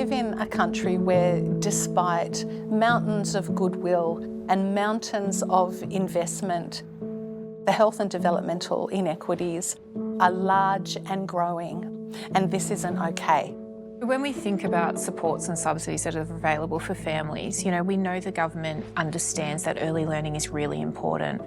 live in a country where, despite mountains of goodwill and mountains of investment, the health and developmental inequities are large and growing, and this isn't okay. When we think about supports and subsidies that are available for families, we know the government understands that early learning is really important,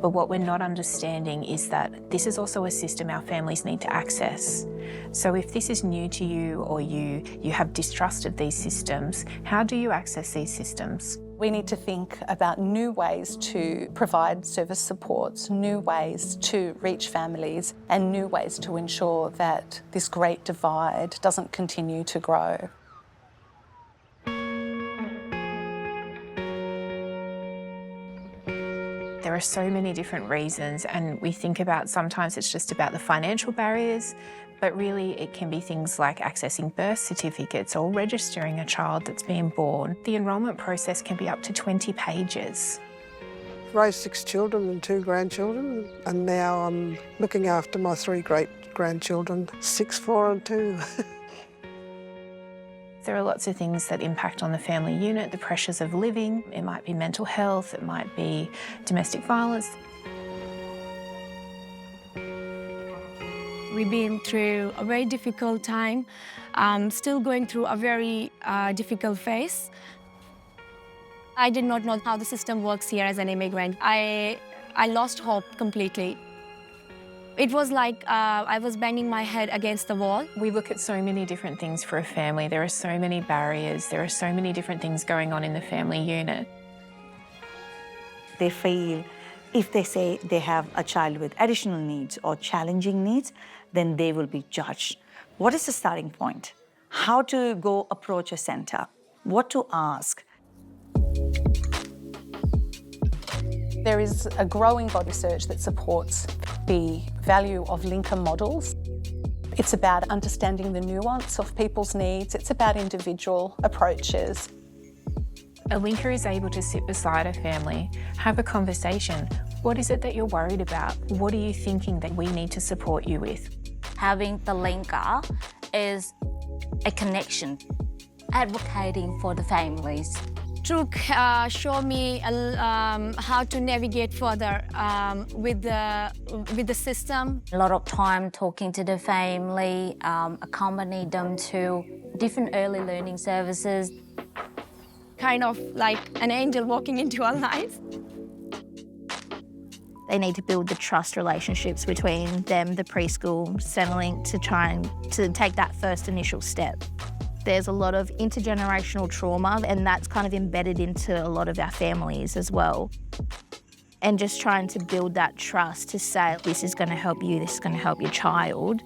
but what we're not understanding is that this is also a system our families need to access. So if this is new to you or you have distrust of these systems, how do you access these systems? We need to think about new ways to provide service supports, new ways to reach families, and new ways to ensure that this great divide doesn't continue to grow. There are so many different reasons, and we think about sometimes it's just about the financial barriers, but really it can be things like accessing birth certificates or registering a child that's being born. The enrolment process can be up to 20 pages. Raised 6 children and 2 grandchildren, and now I'm looking after my 3 great-grandchildren, 6, 4 and 2. There are lots of things that impact on the family unit, the pressures of living. It might be mental health, it might be domestic violence. We've been through a very difficult time, still going through a very difficult phase. I did not know how the system works here as an immigrant. I lost hope completely. It was like I was banging my head against the wall. We look at so many different things for a family. There are so many barriers. There are so many different things going on in the family unit. They feel if they say they have a child with additional needs or challenging needs, then they will be judged. What is the starting point? How to go approach a centre? What to ask? There is a growing body of research that supports the value of linker models. It's about understanding the nuance of people's needs. It's about individual approaches. A linker is able to sit beside a family, have a conversation. What is it that you're worried about? What are you thinking that we need to support you with? Having the linker is a connection, advocating for the families. Truk showed me how to navigate further with the system. A lot of time talking to the family, accompany them to different early learning services. Kind of like an angel walking into our lives. They need to build the trust relationships between them, the preschool, Centrelink, to try and take that first initial step. There's a lot of intergenerational trauma, and that's kind of embedded into a lot of our families as well. And just trying to build that trust to say, this is going to help you, this is going to help your child.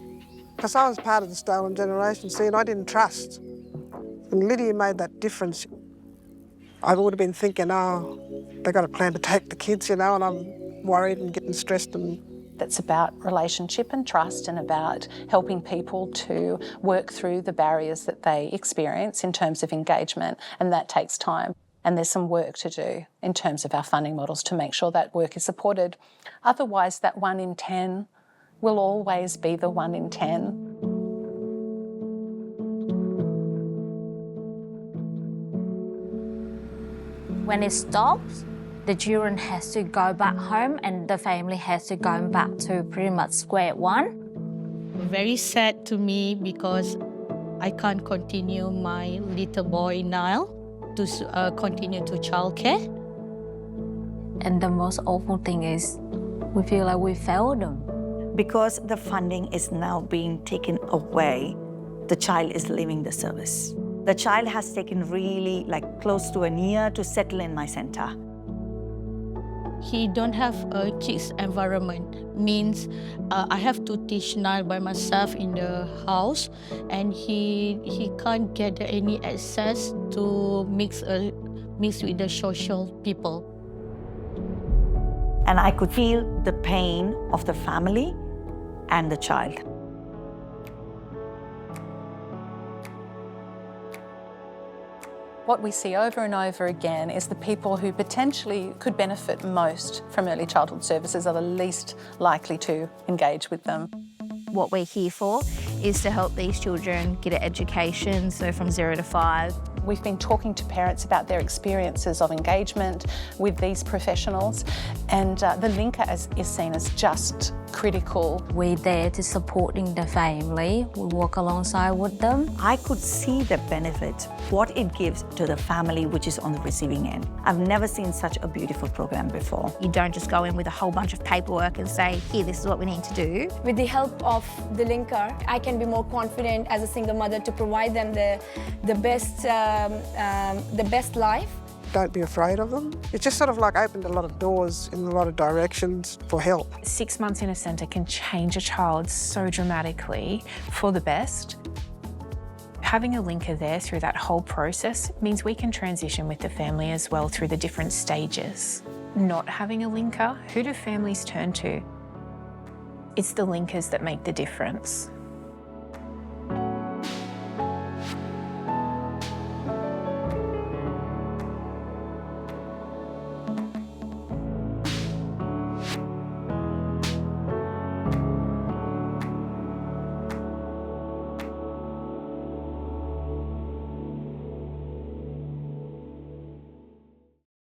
Because I was part of the stolen generation, see, and I didn't trust. And Lydia made that difference. I would have been thinking, oh, they got a plan to take the kids, and I'm worried and getting stressed. And that's about relationship and trust, and about helping people to work through the barriers that they experience in terms of engagement, and that takes time. And there's some work to do in terms of our funding models to make sure that work is supported. Otherwise, that 1 in 10 will always be the 1 in 10. When it stops, the children has to go back home and the family has to go back to pretty much square one. Very sad to me because I can't continue my little boy Niall to continue to childcare. And the most awful thing is we feel like we failed them. Because the funding is now being taken away, the child is leaving the service. The child has taken really close to a year to settle in my centre. He don't have a kids environment, means I have to teach Niall by myself in the house, and he can't get any access to mix with the social people. And I could feel the pain of the family and the child. What we see over and over again is the people who potentially could benefit most from early childhood services are the least likely to engage with them. What we're here for is to help these children get an education, so from 0 to 5. We've been talking to parents about their experiences of engagement with these professionals, and the linker is seen as just critical. We're there to supporting the family. We work alongside with them. I could see the benefit, what it gives to the family which is on the receiving end. I've never seen such a beautiful program before. You don't just go in with a whole bunch of paperwork and say, here, this is what we need to do. With the help of the linker, I can be more confident as a single mother to provide them the best life. Don't be afraid of them. It just sort of like opened a lot of doors in a lot of directions for help. 6 months in a centre can change a child so dramatically for the best. Having a linker there through that whole process means we can transition with the family as well through the different stages. Not having a linker, who do families turn to? It's the linkers that make the difference.